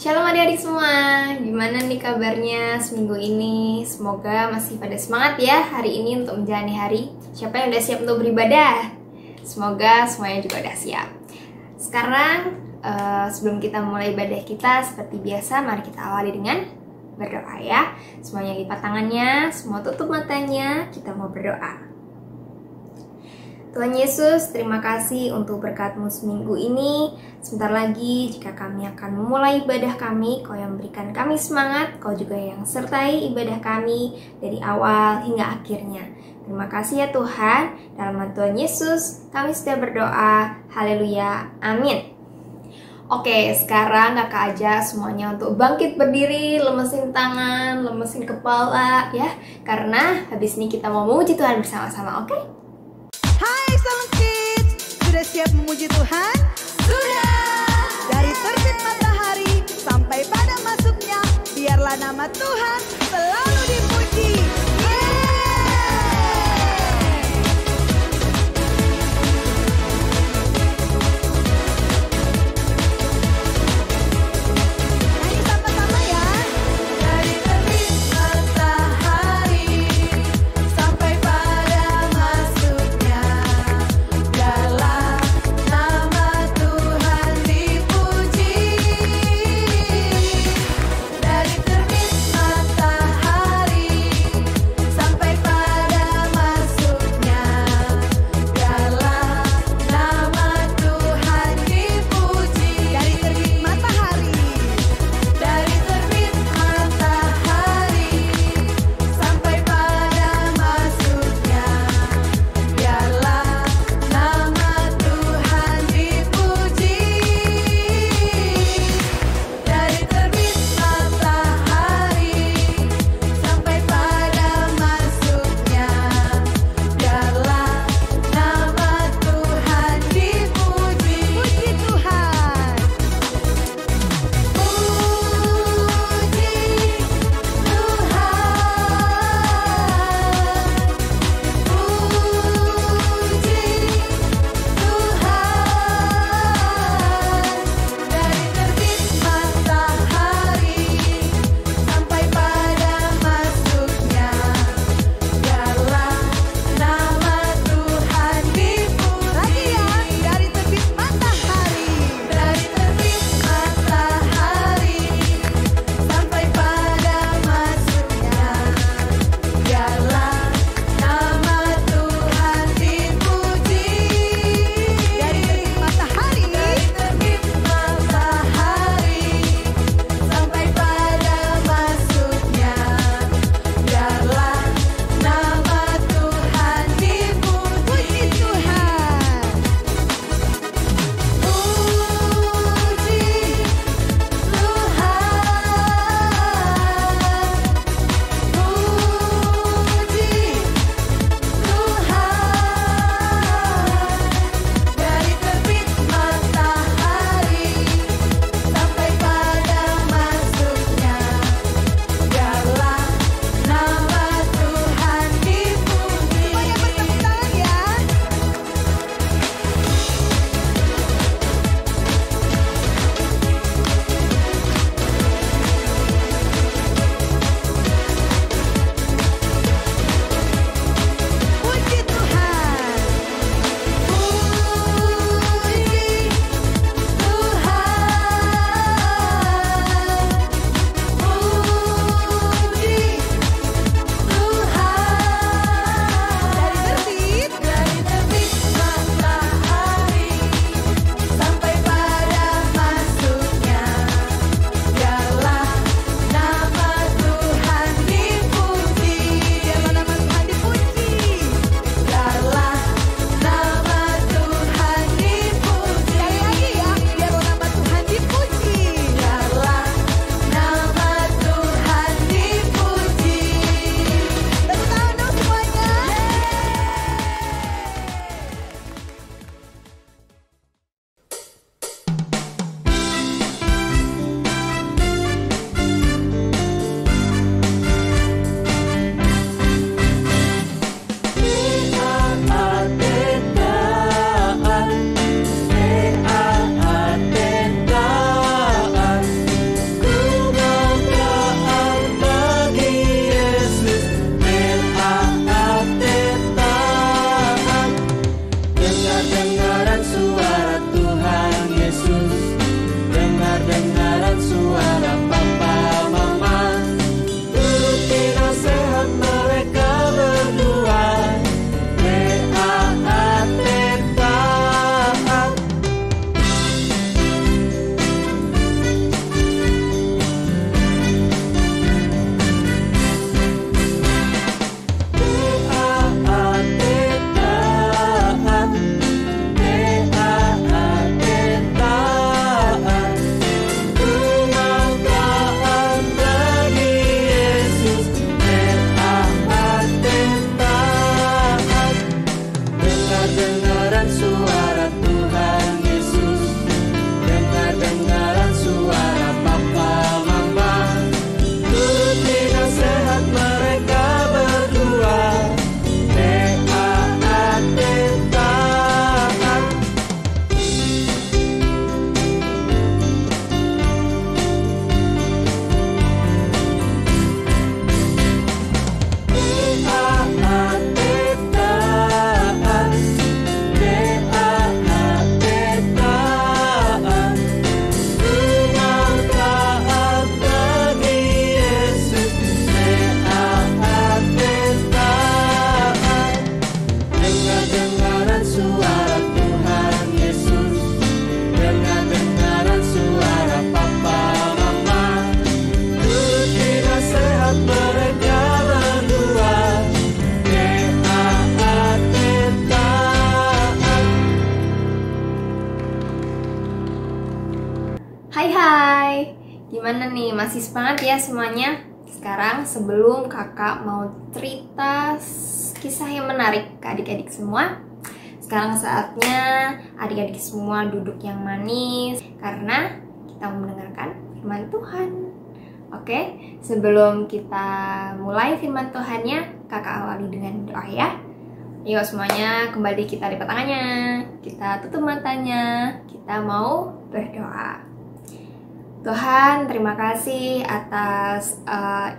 Shalom adik-adik semua, gimana nih kabarnya seminggu ini? Semoga masih pada semangat ya hari ini untuk menjalani hari. Siapa yang udah siap untuk beribadah? Semoga semuanya juga udah siap. Sekarang sebelum kita mulai ibadah kita seperti biasa, mari kita awali dengan berdoa ya. Semuanya lipat tangannya, semua tutup matanya, kita mau berdoa. Tuhan Yesus, terima kasih untuk berkat-Mu seminggu ini. Sebentar lagi jika kami akan memulai ibadah kami, Kau yang berikan kami semangat, Kau juga yang sertai ibadah kami dari awal hingga akhirnya. Terima kasih ya Tuhan, dalam nama Tuhan Yesus kami sudah berdoa. Haleluya, amin. Oke, sekarang kakak ajak semuanya untuk bangkit berdiri, lemesin tangan, lemesin kepala ya. Karena habis ini kita mau memuji Tuhan bersama-sama, oke? Hai Salam Kids, sudah siap memuji Tuhan? Sudah! Dari terbit matahari sampai pada masuknya, biarlah nama Tuhan selalu dipuji. Nyanyi sama-sama ya. Dari terbit matahari sampai pada masuknya, biarlah nama Tuhan dipuji. Dari terbit matahari Gimana nih, masih semangat ya semuanya? Sekarang sebelum kakak mau cerita kisah yang menarik ke adik-adik semua, sekarang saatnya adik-adik semua duduk yang manis karena kita mau mendengarkan firman Tuhan. Oke, sebelum kita mulai firman Tuhannya, kakak awali dengan doa ya. Yuk semuanya kembali kita lipat tangannya, kita tutup matanya, kita mau berdoa. Tuhan, terima kasih atas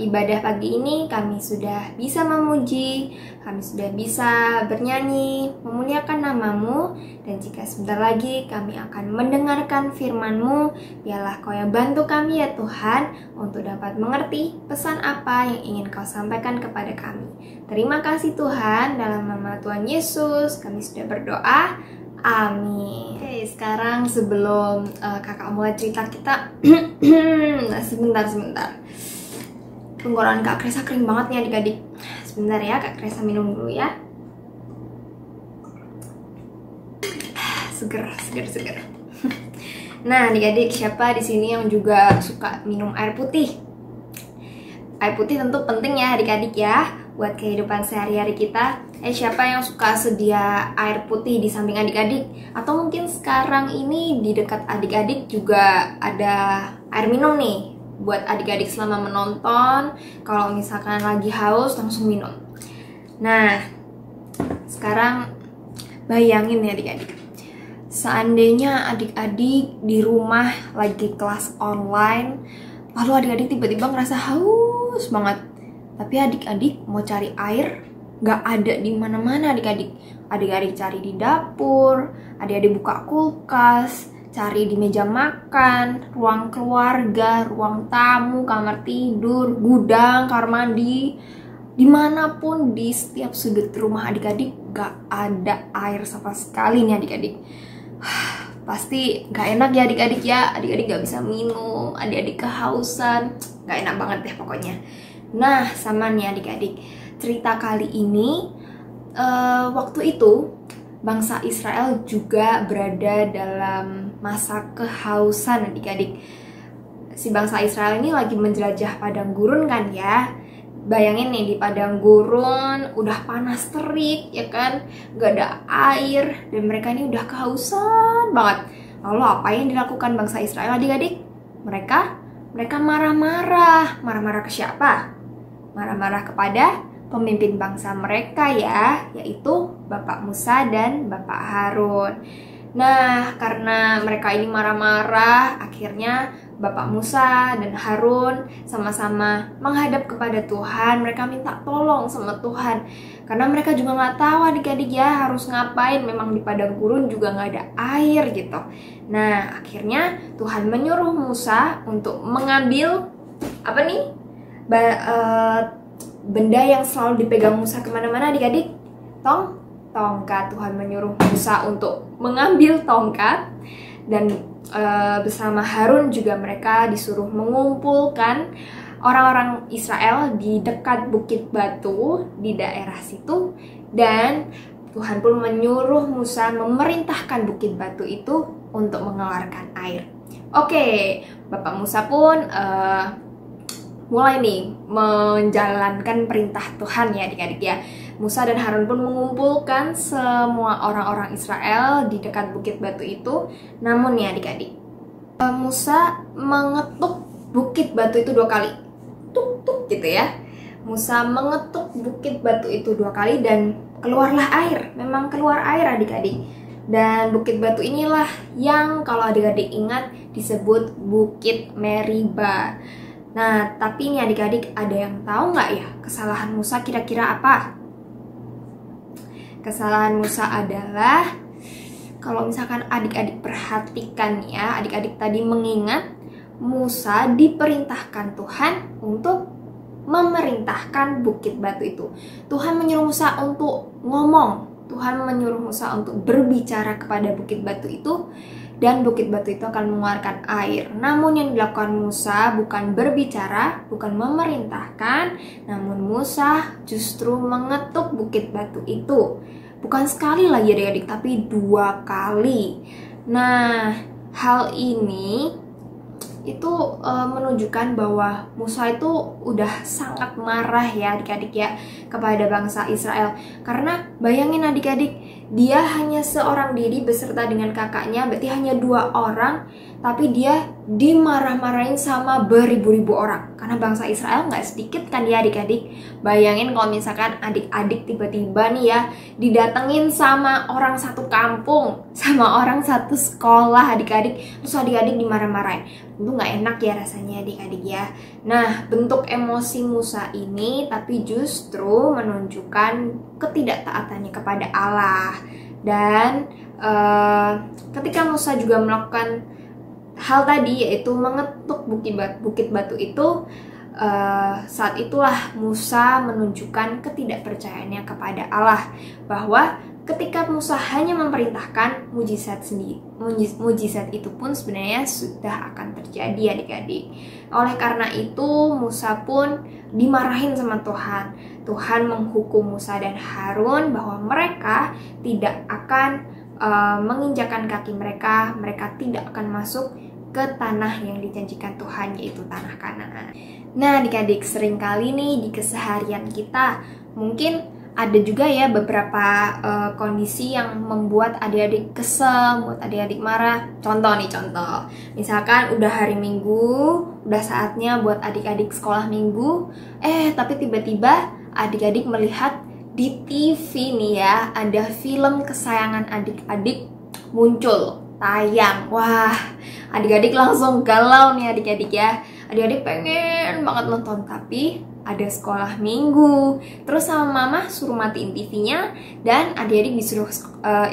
ibadah pagi ini. Kami sudah bisa memuji, kami sudah bisa bernyanyi, memuliakan nama-Mu. Dan jika sebentar lagi kami akan mendengarkan firman-Mu, biarlah Kau yang bantu kami ya Tuhan, untuk dapat mengerti pesan apa yang ingin Kau sampaikan kepada kami. Terima kasih Tuhan, dalam nama Tuhan Yesus kami sudah berdoa. Amin. Oke, sekarang sebelum kakak mulai cerita kita, sebentar. Tenggorokan Kak Kresa kering banget nih adik-adik. Sebentar ya, Kak Kresa minum dulu ya. Seger. Nah, adik-adik, siapa di sini yang juga suka minum air putih? Air putih tentu penting ya adik-adik ya, buat kehidupan sehari-hari kita. Siapa yang suka sedia air putih di samping adik-adik? Atau mungkin sekarang ini di dekat adik-adik juga ada air minum nih buat adik-adik selama menonton. Kalau misalkan lagi haus langsung minum. Nah, sekarang bayangin ya adik-adik, seandainya adik-adik di rumah lagi kelas online, lalu adik-adik tiba-tiba ngerasa haus banget, tapi adik-adik mau cari air gak ada di mana-mana adik-adik. Adik-adik cari di dapur, adik-adik buka kulkas, cari di meja makan, ruang keluarga, ruang tamu, kamar tidur, gudang, kamar mandi, dimanapun di setiap sudut rumah adik-adik gak ada air sama sekali nih adik-adik. Pasti gak enak ya adik-adik ya, adik-adik gak bisa minum, adik-adik kehausan, gak enak banget deh pokoknya. Nah, sama nih adik-adik, cerita kali ini waktu itu bangsa Israel juga berada dalam masa kehausan adik-adik. Si bangsa Israel ini lagi menjelajah padang gurun kan ya. Bayangin nih, di padang gurun udah panas terik ya kan, gak ada air, dan mereka ini udah kehausan banget. Lalu apa yang dilakukan bangsa Israel adik-adik? Mereka marah-marah ke siapa? Marah-marah kepada pemimpin bangsa mereka ya, yaitu Bapak Musa dan Bapak Harun. Nah, karena mereka ini marah-marah, akhirnya Bapak Musa dan Harun sama-sama menghadap kepada Tuhan. Mereka minta tolong sama Tuhan, karena mereka juga nggak tahu adik-adik ya harus ngapain. Memang di padang gurun juga nggak ada air gitu. Nah, akhirnya Tuhan menyuruh Musa untuk mengambil apa nih? Benda yang selalu dipegang Musa kemana-mana adik-adik, tongkat. Tuhan menyuruh Musa untuk mengambil tongkat, dan bersama Harun juga mereka disuruh mengumpulkan orang-orang Israel di dekat Bukit Batu di daerah situ, dan Tuhan pun menyuruh Musa memerintahkan Bukit Batu itu untuk mengeluarkan air. Oke, Bapak Musa pun mulai nih menjalankan perintah Tuhan ya adik-adik ya. Musa dan Harun pun mengumpulkan semua orang-orang Israel di dekat Bukit Batu itu. Namun ya adik-adik, Musa mengetuk Bukit Batu itu 2 kali. Tuk-tuk gitu ya. Musa mengetuk Bukit Batu itu 2 kali dan keluarlah air. Memang keluar air adik-adik. Dan Bukit Batu inilah yang kalau adik-adik ingat disebut Bukit Meriba. Nah, tapi nih adik-adik, ada yang tahu nggak ya kesalahan Musa kira-kira apa? Kesalahan Musa adalah, kalau misalkan adik-adik perhatikan ya, adik-adik tadi mengingat Musa diperintahkan Tuhan untuk memerintahkan Bukit Batu itu. Tuhan menyuruh Musa untuk ngomong, Tuhan menyuruh Musa untuk berbicara kepada Bukit Batu itu, dan Bukit Batu itu akan mengeluarkan air. Namun yang dilakukan Musa bukan berbicara, bukan memerintahkan, namun Musa justru mengetuk Bukit Batu itu. Bukan sekali lagi adik-adik, tapi 2 kali. Nah, hal ini itu menunjukkan bahwa Musa itu udah sangat marah ya adik-adik ya kepada bangsa Israel. Karena bayangin adik-adik, dia hanya seorang diri beserta dengan kakaknya, berarti hanya 2 orang, tapi dia dimarah-marahin sama beribu-ribu orang. Karena bangsa Israel nggak sedikit kan ya adik-adik. Bayangin kalau misalkan adik-adik tiba-tiba nih ya didatengin sama orang satu kampung, sama orang satu sekolah adik-adik, terus adik-adik dimarah-marahin. Tentu nggak enak ya rasanya adik-adik ya. Nah, bentuk emosi Musa ini tapi justru menunjukkan ketidaktaatannya kepada Allah. Dan ketika Musa juga melakukan hal tadi, yaitu mengetuk bukit batu itu, saat itulah Musa menunjukkan ketidakpercayaannya kepada Allah, bahwa ketika Musa hanya memerintahkan, mujizat itu pun sebenarnya sudah akan terjadi adik-adik. Oleh karena itu Musa pun dimarahin sama Tuhan. Tuhan menghukum Musa dan Harun bahwa mereka tidak akan menginjakkan kaki mereka tidak akan masuk ke tanah yang dijanjikan Tuhan, yaitu tanah Kanaan. Nah adik-adik, seringkali nih di keseharian kita mungkin ada juga ya beberapa kondisi yang membuat adik-adik kesel, membuat adik-adik marah. Contoh, misalkan udah hari Minggu, udah saatnya buat adik-adik sekolah Minggu, tapi tiba-tiba adik-adik melihat di TV nih ya, ada film kesayangan adik-adik muncul, tayang. Wah, adik-adik langsung galau nih adik-adik ya. Adik-adik pengen banget nonton, tapi ada sekolah Minggu. Terus sama mama suruh matiin TV-nya dan adik-adik disuruh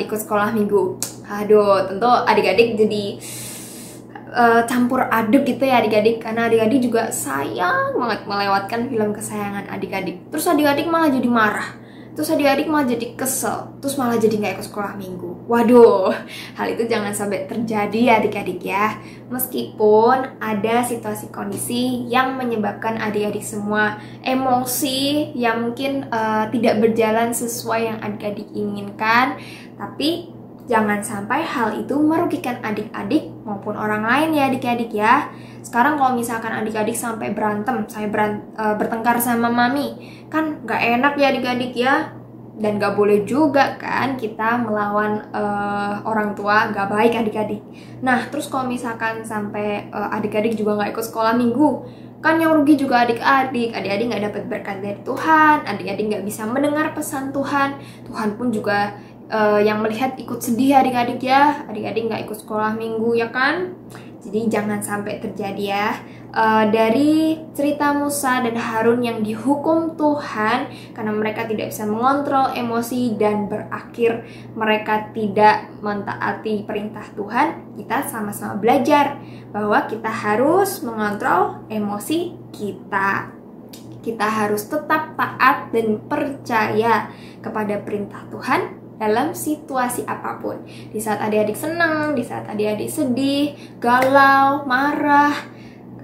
ikut sekolah Minggu. Aduh, tentu adik-adik jadi campur aduk gitu ya adik-adik, karena adik-adik juga sayang banget melewatkan film kesayangan adik-adik. Terus adik-adik malah jadi marah, terus adik-adik malah jadi kesel, terus malah jadi nggak ikut sekolah Minggu. Waduh, hal itu jangan sampai terjadi ya adik-adik ya. Meskipun ada situasi kondisi yang menyebabkan adik-adik semua emosi yang mungkin tidak berjalan sesuai yang adik-adik inginkan, tapi jangan sampai hal itu merugikan adik-adik maupun orang lain ya adik-adik ya. Sekarang kalau misalkan adik-adik sampai berantem, bertengkar sama mami, kan gak enak ya adik-adik ya. Dan gak boleh juga kan kita melawan orang tua, gak baik adik-adik. Nah terus kalau misalkan sampai adik-adik juga gak ikut sekolah Minggu, kan yang rugi juga adik-adik gak dapat berkat dari Tuhan, adik-adik gak bisa mendengar pesan Tuhan. Tuhan pun juga yang melihat ikut sedih adik-adik ya, adik-adik nggak ikut sekolah Minggu ya kan. Jadi jangan sampai terjadi ya. Dari cerita Musa dan Harun yang dihukum Tuhan karena mereka tidak bisa mengontrol emosi dan berakhir mereka tidak mentaati perintah Tuhan, kita sama-sama belajar bahwa kita harus mengontrol emosi kita. Kita harus tetap taat dan percaya kepada perintah Tuhan dalam situasi apapun. Di saat adik-adik senang, di saat adik-adik sedih, galau, marah,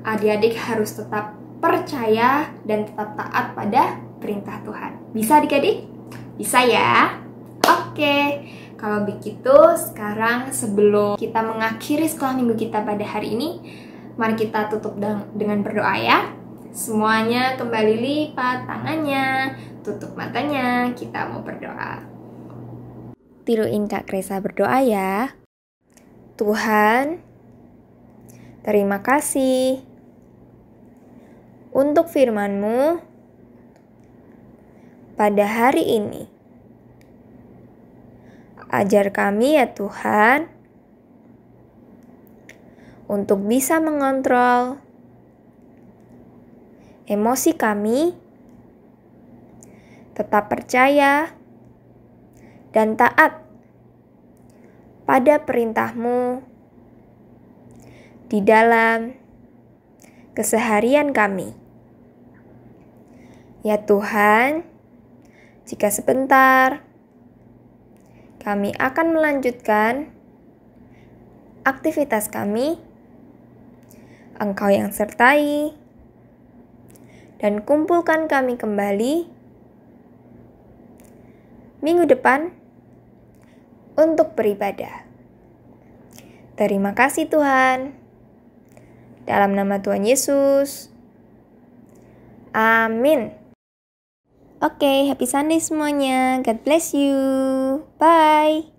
adik-adik harus tetap percaya dan tetap taat pada perintah Tuhan. Bisa adik-adik? Bisa ya? Oke, kalau begitu sekarang sebelum kita mengakhiri sekolah Minggu kita pada hari ini, mari kita tutup dengan berdoa ya. Semuanya kembali lipat tangannya, tutup matanya, kita mau berdoa. Tiruin Kak Kresa berdoa ya. Tuhan, terima kasih untuk firman-Mu pada hari ini. Ajar kami ya Tuhan, untuk bisa mengontrol emosi kami, tetap percaya dan taat pada perintah-Mu di dalam keseharian kami. Ya Tuhan, jika sebentar kami akan melanjutkan aktivitas kami, Engkau yang sertai dan kumpulkan kami kembali minggu depan untuk beribadah. Terima kasih Tuhan. Dalam nama Tuhan Yesus. Amin. Oke, happy Sunday semuanya. God bless you. Bye.